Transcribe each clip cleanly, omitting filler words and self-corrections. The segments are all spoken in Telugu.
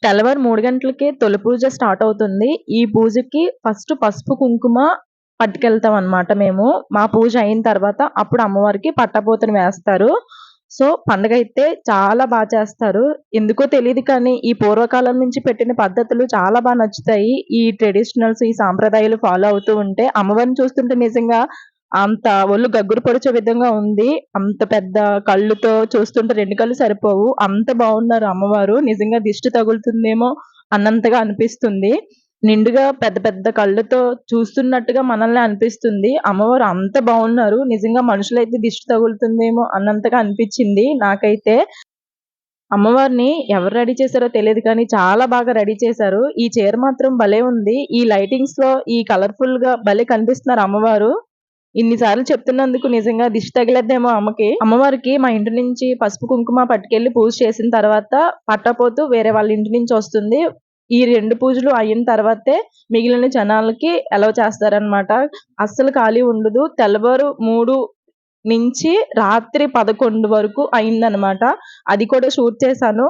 తెల్లవారు 3 గంటలకి తొలి పూజ స్టార్ట్ అవుతుంది. ఈ పూజకి ఫస్ట్ పసుపు, కుంకుమ పట్టుకెళ్తాం అన్నమాట మేము. మా పూజ అయిన తర్వాత అప్పుడు అమ్మవారికి పట్టబోతుని వేస్తారు. సో, పండగైతే చాలా చేస్తారు. ఎందుకో తెలీదు కానీ ఈ పూర్వకాలం నుంచి పెట్టిన పద్ధతులు చాలా నచ్చుతాయి. ఈ ట్రెడిషనల్స్, ఈ సాంప్రదాయాలు ఫాలో అవుతూ ఉంటే అమ్మవారిని చూస్తుంటే నిజంగా అంత ఒళ్ళు గగ్గురు పొడిచే విధంగా ఉంది. అంత పెద్ద కళ్ళుతో చూస్తుంటే 2 కళ్ళు సరిపోవు. అంత బావున్నారు అమ్మవారు. నిజంగా దిష్టి తగులుతుందేమో అన్నంతగా అనిపిస్తుంది. నిండుగా పెద్ద పెద్ద కళ్ళతో చూస్తున్నట్టుగా మనల్ని అనిపిస్తుంది. అమ్మవారు అంత బావున్నారు. నిజంగా మనుషులైతే దిష్టి తగులుతుందేమో అన్నంతగా అనిపిచ్చింది నాకైతే. అమ్మవారిని ఎవరు రెడీ చేశారో తెలీదు కానీ చాలా బాగా రెడీ చేశారు. ఈ చీర మాత్రం భలే ఉంది. ఈ లైటింగ్స్‌లో ఈ కలర్‌ఫుల్‌గా భలే కనిపిస్తున్నారు అమ్మవారు. ఇన్ని సార్లు చెప్తున్నందుకు నిజంగా దిష్టి తగిలేద్దేమో అమ్మకి. అమ్మవారికి మా ఇంటి నుంచి పసుపు, కుంకుమ పట్టుకెళ్ళి పూజ చేసిన తర్వాత పట్టపోతు వేరే వాళ్ళ ఇంటి నుంచి వస్తుంది. ఈ 2 పూజలు అయిన తర్వాతే మిగిలిన జనాలకి అలౌ చేస్తారనమాట. అస్సలు ఖాళీ ఉండదు. తెల్లవారు 3 నుంచి రాత్రి 11 వరకు అయిందనమాట. అది కూడా షూట్ చేశాను.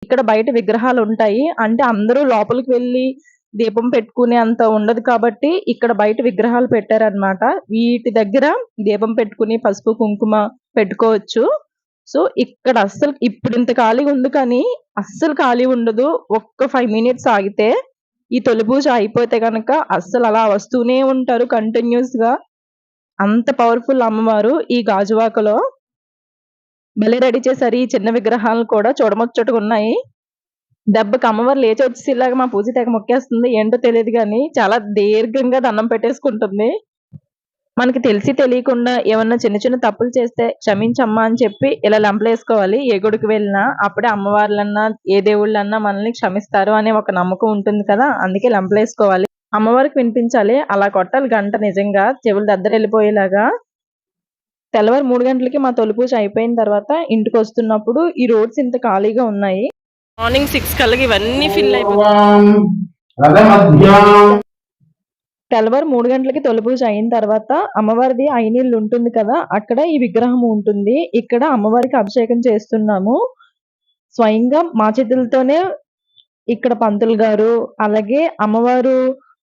ఇక్కడ బయట విగ్రహాలుంటాయి. అంటే అందరూ లోపలికి వెళ్లి దీపం పెట్టుకునే అంత ఉండదు కాబట్టి ఇక్కడ బయట విగ్రహాలు పెట్టారనమాట. వీటి దగ్గర దీపం పెట్టుకుని పసుపు, కుంకుమ పెట్టుకోవచ్చు. సో, ఇక్కడ అస్సలు ఇప్పుడింత ఖాళీగా ఉంది కానీ అస్సలు ఖాళీ ఉండదు. ఒక్క 5 మినిట్స్ ఆగితే ఈ తొలి పూజ అయిపోతే గనక అస్సలు అలా వస్తూనే ఉంటారు కంటిన్యూస్‌గా. అంత పవర్‌ఫుల్ అమ్మవారు ఈ గాజువాకలో. భలే రెడీ చేశారు. ఈ చిన్న విగ్రహాలు కూడా చూడముచ్చటగున్నాయి. దెబ్బకి అమ్మవారు లేచి వచ్చేసేలాగా మా పూజ తెగ మొక్కేస్తుంది. ఏంటో తెలీదు గానీ, చాలా దీర్ఘంగా దండం పెట్టేసుకుంటుంది. మనకి తెలిసి తెలియకుండా ఏమన్నా చిన్న చిన్న తప్పులు చేస్తే క్షమించమ్మా అని చెప్పి ఇలా లెంపలేసుకోవాలి. ఏ గుడికి వెళ్ళినా. అప్పుడే అమ్మవార్లన్నా, ఏ దేవుళ్ళన్నా మనల్ని క్షమిస్తారు అనే ఒక నమ్మకం ఉంటుంది కదా! అందుకే లెంపలేసుకోవాలి. అమ్మవారికి వినిపించాలి. అలా కొట్టాలి గంట నిజంగా చెవులు దద్దరిల్లిపోయేలాగా. తెల్లవారు 3 గంటలకి మా తొలి పూజ అయిపోయిన తర్వాత ఇంటికొస్తున్నప్పుడు ఈ రోడ్స్ ఇంత ఖాళీగా ఉన్నాయి. మార్నింగ్ 6 కల్లా ఇవన్నీ ఫిల్ అయిపోతాయి. తెల్లవారు 3 గంటలకి తొలి పూజ అయిన తర్వాత అమ్మవారిది ఐనీళ్ళు ఉంటుంది కదా! అక్కడ ఈ విగ్రహం ఉంటుంది. ఇక్కడ అమ్మవారికి అభిషేకం చేస్తున్నాము. స్వయంగా మా చేతులతోనే ఇక్కడ పంతులు గారు, అలాగే అమ్మవారు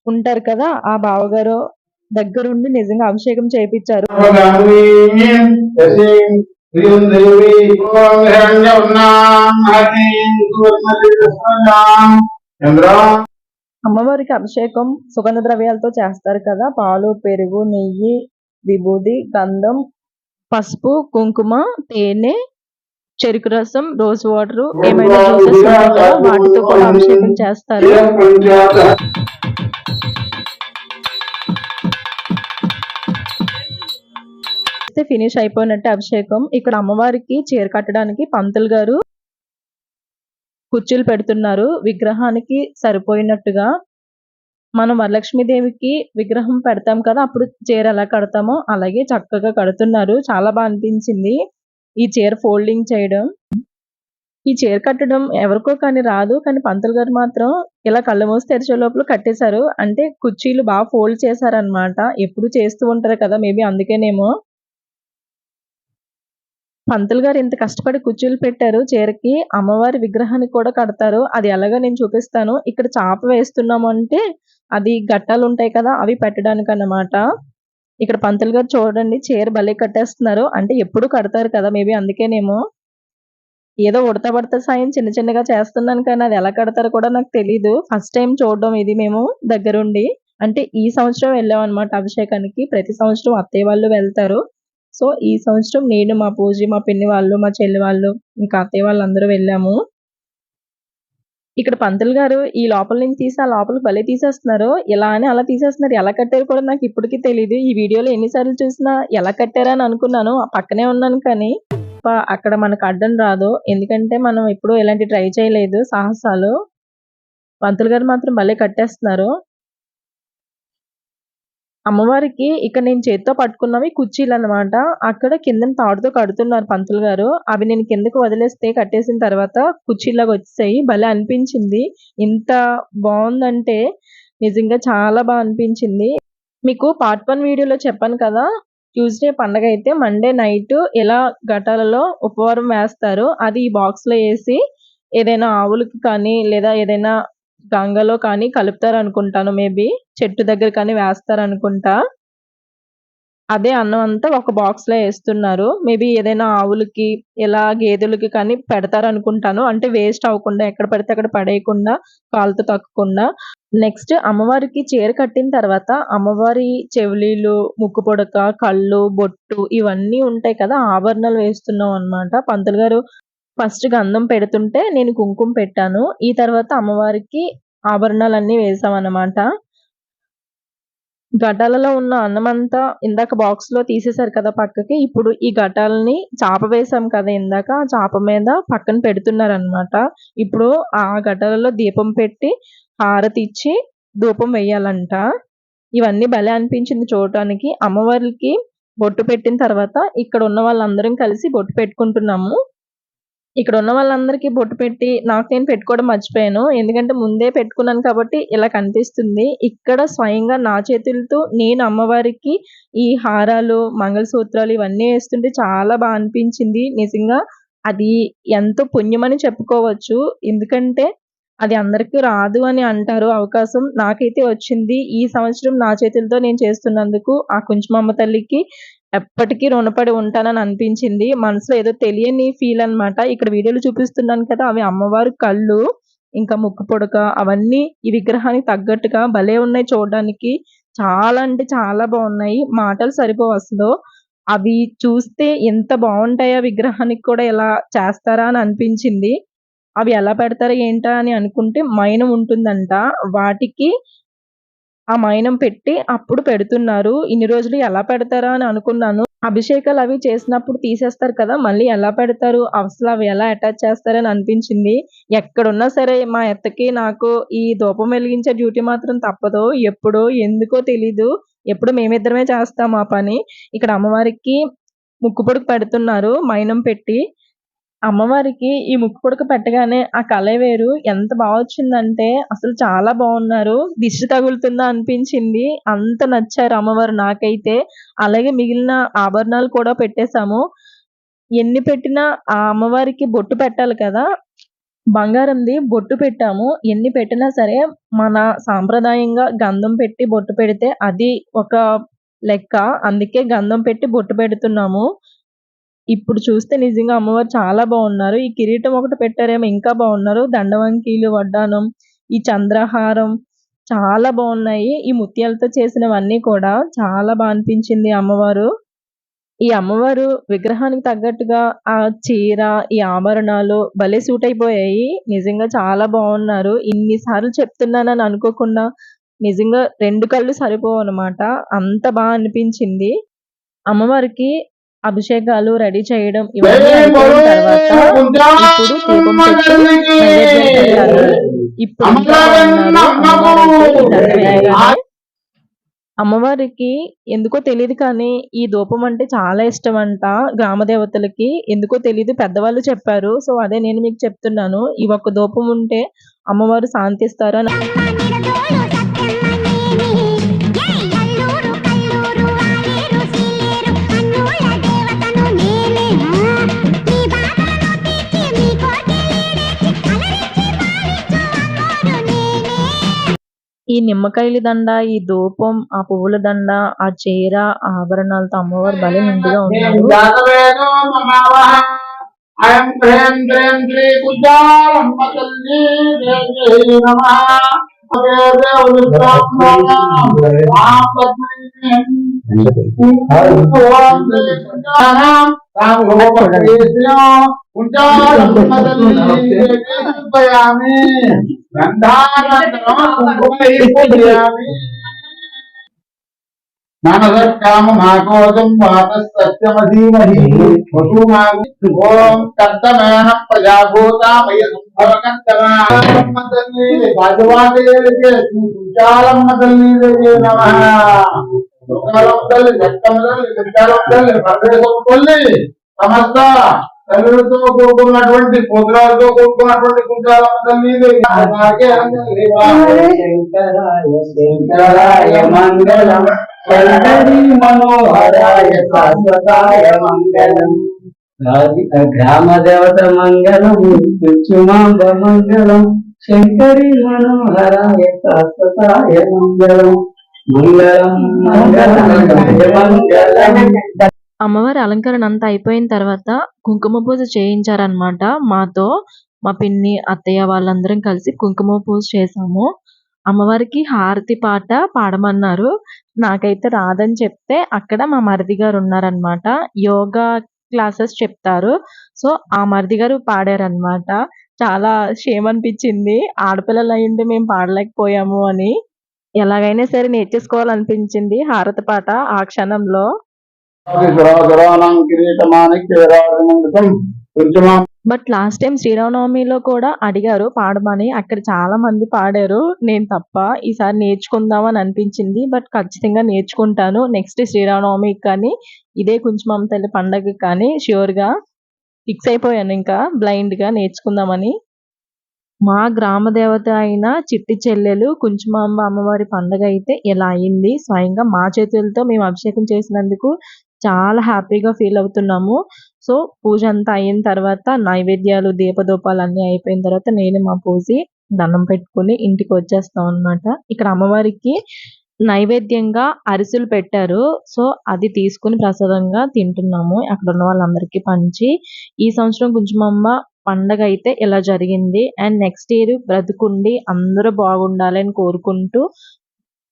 ఉంటారు కదా! ఆ బావగారు దగ్గరుండి నిజంగా అభిషేకం చేపిచ్చారు. అమ్మవారికి అభిషేకం సుగంధ ద్రవ్యాలతో చేస్తారు కదా! పాలు, పెరుగు, నెయ్యి, విభూది, గంధం, పసుపు, కుంకుమ, తేనె, చెరుకు రసం, రోజ్ వాటరు, ఏమైనా జ్యూసెస్ ఉంటాయి కదా! వాటితో కూడా అభిషేకం చేస్తారు. ఫినిష్ అయిపోయినట్టే అభిషేకం. ఇక్కడ అమ్మవారికి చీర కట్టడానికి పంతులు గారు కుర్చీలు పెడుతున్నారు. విగ్రహానికి సరిపోయినట్టుగా. మనం వరలక్ష్మీదేవికి విగ్రహం పెడతాం కదా! అప్పుడు చీర ఎలా కడతామో అలాగే చక్కగా కడుతున్నారు. చాలా అనిపించింది ఈ చీర ఫోల్డింగ్ చేయడం. ఈ చీర కట్టడం ఎవరికో కానీ రాదు. కానీ పంతులు గారు మాత్రం ఇలా కళ్ళు మూసి తెరిచే లోపల కట్టేశారు. అంటే కుర్చీలు ఫోల్డ్ చేశారనమాట. ఎప్పుడు చేస్తూ ఉంటారు కదా! మేబీ అందుకేనేమో. పంతులు గారు ఇంత కష్టపడి కుర్చీలు పెట్టారు చీరకి. అమ్మవారి విగ్రహాన్ని కూడా కడతారు. అది ఎలాగో నేను చూపిస్తాను. ఇక్కడ చాప వేస్తున్నాము అంటే అది గట్టాలుంటాయి కదా! అవి పెట్టడానికన్నమాట. ఇక్కడ పంతులు గారు చూడండి చీర భలే కట్టేస్తున్నారు. అంటే ఎప్పుడు కడతారు కదా! మేబీ అందుకేనేమో. ఏదో ఉడతా పడతా సాయం చిన్న చిన్నగా చేస్తున్నాను కానీ అది ఎలా కడతారో కూడా నాకు తెలీదు. ఫస్ట్ టైమ్ చూడడం ఇది మేము దగ్గరుండి. అంటే ఈ సంవత్సరం వెళ్ళామన్నమాట అభిషేకానికి. ప్రతి సంవత్సరం అత్తయ్య వాళ్ళు వెళ్తారు. సో, ఈ సంవత్సరం నేను, మా పూజ, మా పిన్ని వాళ్ళు, మా చెల్లి వాళ్ళు, ఇంకా అత్తయ్య వాళ్ళందరూ వెళ్ళాము. ఇక్కడ పంతులు గారు ఈ లోపల నుంచి తీసి ఆ లోపలికి భలే తీసేస్తున్నారు. ఇలా అని అలా తీసేస్తున్నారు. ఎలా కట్టారో కూడా నాకు ఇప్పటికి తెలీదు. ఈ వీడియోలో ఎన్ని సార్లు చూసినా ఎలా కట్టారని అనుకున్నాను. పక్కనే ఉన్నాను కానీ అక్కడ మనకు అడ్డం రాదు. ఎందుకంటే మనం ఎప్పుడూ ఇలాంటి ట్రై చేయలేదు సాహసాలు. పంతులు గారు మాత్రం భలే కట్టేస్తున్నారు. అమ్మవారికి ఇక్కడ నేను చేత్తో పట్టుకున్నవి కుర్చీలనమాట. అక్కడ కిందన తాడుతో కడుతున్నారు పంతులు గారు. అవి నేను కిందకి వదిలేస్తే కట్టేసిన తర్వాత కుర్చీలాగా వచ్చేసాయి. భలే అనిపించింది. ఇంత బావుందంటే నిజంగా చాలా అనిపించింది. మీకు పార్ట్ 1 వీడియోలో చెప్పాను కదా! ట్యూస్‌డే పండగైతే మండే నైట్ ఇలా ఘటాలలో ఉపవారం వేస్తారు. అది ఈ బాక్స్‌లో ఏసి ఏదైనా ఆవులకి కానీ లేదా ఏదైనా గంగలో కానీ కలుపుతారనుకుంటాను. మేబీ చెట్టు దగ్గర కానీ వేస్తారనుకుంటా. అదే అన్నం అంతా ఒక బాక్స్‌లో ఏస్తున్నారు. మేబీ ఏదైనా ఆవులకి, ఇలా గేదెలకి కానీ పెడతారనుకుంటాను. అంటే వేస్ట్ అవ్వకుండా ఎక్కడ పడితే అక్కడ పడేయకుండా, కాలుతో తక్కకుండా. నెక్స్ట్ అమ్మవారికి చీర కట్టిన తర్వాత అమ్మవారి చెవిలీలు, ముక్కు పుడక, కళ్ళు, బొట్టు ఇవన్నీ ఉంటాయి కదా! ఆభరణాలు వేస్తున్నాం అన్నమాట. పంతులు గారు ఫస్ట్ గంధం పెడుతుంటే నేను కుంకుమ పెట్టాను. ఈ తర్వాత అమ్మవారికి ఆభరణాలన్నీ వేసామన్నమాట. ఘటాలలో ఉన్న అన్నమంతా ఇందాక బాక్స్‌లో తీసేసారు కదా పక్కకి. ఇప్పుడు ఈ ఘటాలని చాప వేసాం కదా ఇందాక, ఆ చాప మీద పక్కన పెడుతున్నారనమాట. ఇప్పుడు ఆ ఘటాలలో దీపం పెట్టి, హారతిచ్చి, ధూపం వెయ్యాలంట. ఇవన్నీ భలే అనిపించింది చూడటానికి. అమ్మవారికి బొట్టు పెట్టిన తర్వాత ఇక్కడ ఉన్న వాళ్ళందరం కలిసి బొట్టు పెట్టుకుంటున్నాము. ఇక్కడున్న వాళ్ళందరికీ బొట్టు పెట్టి, నాకు నేను పెట్టుకోవడం మర్చిపోయాను. ఎందుకంటే ముందే పెట్టుకున్నాను కాబట్టి ఇలా కనిపిస్తుంది. ఇక్కడ స్వయంగా నా చేతులతో నేను అమ్మవారికి ఈ హారాలు, మంగళసూత్రాలు ఇవన్నీ ఏస్తుంటే చాలా అనిపించింది. నిజంగా అది ఎంతో పుణ్యమని చెప్పుకోవచ్చు. ఎందుకంటే అది అందరికి రాదు అని అంటారు అవకాశం. నాకైతే వచ్చింది. ఈ సంవత్సరం నా చేతులతో నేను చేస్తున్నందుకు ఆ కుంచుమమ్మ తల్లికి ఎప్పటికీ రుణపడి ఉంటానని అనిపించింది. మనసులో ఏదో తెలియని ఫీల్ అన్నమాట. ఇక్కడ వీడియోలో చూపిస్తున్నాను కదా! అవి అమ్మవారి కళ్ళు, ఇంకా ముక్కు పుడక అవన్నీ ఈ విగ్రహానికి తగ్గట్టుగా భలే ఉన్నాయి చూడడానికి. చాలా అంటే చాలా బావున్నాయి. మాటలు సరిపోవు అసలు. అవి చూస్తే ఎంత బావుంటాయా విగ్రహానికి కూడా ఇలా చేస్తారా అని అనిపించింది. అవి ఎలా పెడతారా ఏంటా అని అనుకుంటే మైనం ఉంటుందంట. వాటికి ఆ మైనం పెట్టి అప్పుడు పెడుతున్నారు. ఇన్ని రోజులు ఎలా పెడతారా అని అనుకున్నాను. అభిషేకాలు అవి చేసినప్పుడు తీసేస్తారు కదా! మళ్ళీ ఎలా పెడతారు? అసలు అవి ఎలా అటాచ్ చేస్తారని అనిపించింది. ఎక్కడున్నా సరే మా అత్తకి, నాకు ఈ ధూపం వెలిగించే డ్యూటీ మాత్రం తప్పదు. ఎప్పుడో ఎందుకో తెలీదు. ఎప్పుడు మేమిద్దరమే చేస్తాం ఆ పని. ఇక్కడ అమ్మవారికి ముక్కు పుడక పెడుతున్నారు మైనం పెట్టి. అమ్మవారికి ఈ ముక్కు పుడక పెట్టగానే ఆ కళే వేరు. ఎంత వచ్చిందంటే అసలు చాలా బావున్నారు. దిష్టి తగులుతుందా అనిపించింది. అంత నచ్చారు అమ్మవారు నాకైతే. అలాగే మిగిలిన ఆభరణాలు కూడా పెట్టేసాము. ఎన్ని పెట్టినా ఆ అమ్మవారికి బొట్టు పెట్టాలి కదా! బంగారంది బొట్టు పెట్టాము. ఎన్ని పెట్టినా సరే మన సాంప్రదాయంగా గంధం పెట్టి బొట్టు పెడితే అది ఒక లెక్క. అందుకే గంధం పెట్టి బొట్టు పెడుతున్నాము. ఇప్పుడు చూస్తే నిజంగా అమ్మవారు చాలా బావున్నారు. ఈ కిరీటం ఒకటి పెట్టారేమో ఇంకా బావున్నారు. దండవంకీలు, వడ్డానం, ఈ చంద్రహారం చాలా బావున్నాయి. ఈ ముత్యాలతో చేసినవన్నీ కూడా చాలా అనిపించింది అమ్మవారు. ఈ అమ్మవారు విగ్రహానికి తగ్గట్టుగా ఆ చీర, ఈ ఆభరణాలు భలే సూట్ అయిపోయాయి. నిజంగా చాలా బావున్నారు. ఇన్ని సార్లు చెప్తున్నానని అనుకోకుండా నిజంగా 2 కళ్ళు సరిపోవనమాట. అంత అనిపించింది. అమ్మవారికి అభిషేకాలు రెడీ చేయడం ఇవన్నీ అయిపోయిన తర్వాత ఇప్పుడు దీపం పెట్టి నైవేద్యం పెట్టాలి. ఇప్పుడు ఇంకా బాగున్నారు. అమ్మవారికి ఎందుకో తెలీదు కానీ ఈ ధూపం అంటే చాలా ఇష్టమంట గ్రామ దేవతలకి. ఎందుకో తెలీదు పెద్దవాళ్ళు చెప్పారు. సో అదే నేను మీకు చెప్తున్నాను. ఈ ఒక్క ధూపం ఉంటే అమ్మవారు శాంతిస్తారు అని. ఈ నిమ్మకాయల దండ, ఈ ధూపం, ఆ పువ్వుల దండ, ఆ చీర, ఆ ఆభరణాలతో అమ్మవారు భలే నిండుగా ఉన్నారు. నానదకామమాకోజం వాతస్తమధీమహి ఓం కర్తమేన ప్రజాభూతామయ సంభవకర్తమీ రాజవాదేవికే శ్రీచాలమ్మ తల్లి నమః. తల్లి జట్టమల్లి విద్యాలమ్మ తల్లి సమస్త తల్లులతో కూడుకున్నటువంటి పుత్రాలతో కూడుకున్నటువంటి కుంచాలమ్మ తల్లి శంకరాయ మంగళం శంకరీ మనోహరాయ శాశ్వతాయ మంగళం. గ్రామ దేవత మంగళం కుంచుమాంబ మంగళం శంకరి మనోహరాయ శాశ్వతాయ మంగళం మంగళం మంగళం మంగళం. అమ్మవారి అలంకరణ అంతా అయిపోయిన తర్వాత కుంకుమ పూజ చేయించారనమాట మాతో. మా పిన్ని అత్తయ్య వాళ్ళందరం కలిసి కుంకుమ పూజ చేసాము. అమ్మవారికి హారతి పాట పాడమన్నారు. నాకైతే రాదని చెప్తే అక్కడ మా మరిది గారు ఉన్నారనమాట. యోగా క్లాసెస్ చెప్తారు. సో ఆ మరిది గారు పాడారనమాట. చాలా షేమ్ అనిపించింది. ఆడపిల్లలు అయ్యుండి మేము పాడలేకపోయాము అని. ఎలాగైనా సరే నేర్చేసుకోవాలనిపించింది హారతి పాట ఆ క్షణంలో. సురాసురాణం కిరీటమాణిక్య విరాజమండితం కుంచుమా. బట్ లాస్ట్ టైం శ్రీరామనవమిలో కూడా అడిగారు పాడమని. అక్కడ చాలా మంది పాడారు, నేను తప్ప. ఈసారి నేర్చుకుందామని అనిపించింది. బట్ ఖచ్చితంగా నేర్చుకుంటాను. నెక్స్ట్ శ్రీరామనవమికి కానీ ఇదే కుంచుమమ్మ తల్లి పండగకి కానీ ష్యూర్గా ఫిక్స్ అయిపోయాను ఇంకా బ్లైండ్గా నేర్చుకుందామని. మా గ్రామ దేవత అయిన చిట్టి చెల్లెలు కుంచుమాంబ అమ్మవారి పండగ అయితే ఇలా అయింది. స్వయంగా మా చేతులతో మేము అభిషేకం చేసినందుకు చాలా హ్యాపీగా ఫీల్ అవుతున్నాము. సో పూజ అంతా అయిన తర్వాత నైవేద్యాలు దీపదూపాలు అన్నీ అయిపోయిన తర్వాత నేను మా పూజి దండం పెట్టుకుని ఇంటికి వచ్చేస్తాం అన్నమాట. ఇక్కడ అమ్మవారికి నైవేద్యంగా అరిసెలు పెట్టారు. సో అది తీసుకుని ప్రసాదంగా తింటున్నాము అక్కడ ఉన్న వాళ్ళందరికీ పంచి. ఈ సంవత్సరం కుంచుమమ్మ పండగ అయితే ఇలా జరిగింది. అండ్ నెక్స్ట్ ఇయర్ బ్రతుకుండి అందరూ బాగుండాలి అని కోరుకుంటూ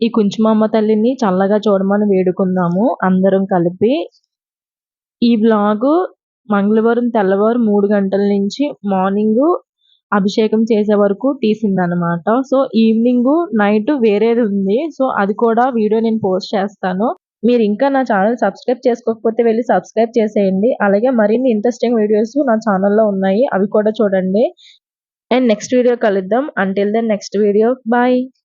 ఈ కుంచుమమ్మ తల్లిని చల్లగా చూడమని వేడుకుందాము అందరం కలిపి. ఈ వ్లాగ్ మంగళవారం తెల్లవారు 3 గంటల నుంచి మార్నింగ్ అభిషేకం చేసే వరకు తీసిందనమాట. సో ఈవినింగ్ నైట్ వేరేది ఉంది. సో అది కూడా వీడియో నేను పోస్ట్ చేస్తాను. మీరు ఇంకా నా ఛానల్ సబ్స్క్రైబ్ చేసుకోకపోతే వెళ్ళి సబ్స్క్రైబ్ చేసేయండి. అలాగే మరిన్ని ఇంట్రెస్టింగ్ వీడియోస్ నా ఛానల్లో ఉన్నాయి, అవి కూడా చూడండి. అండ్ నెక్స్ట్ వీడియో కలుద్దాం. Until then next video bye.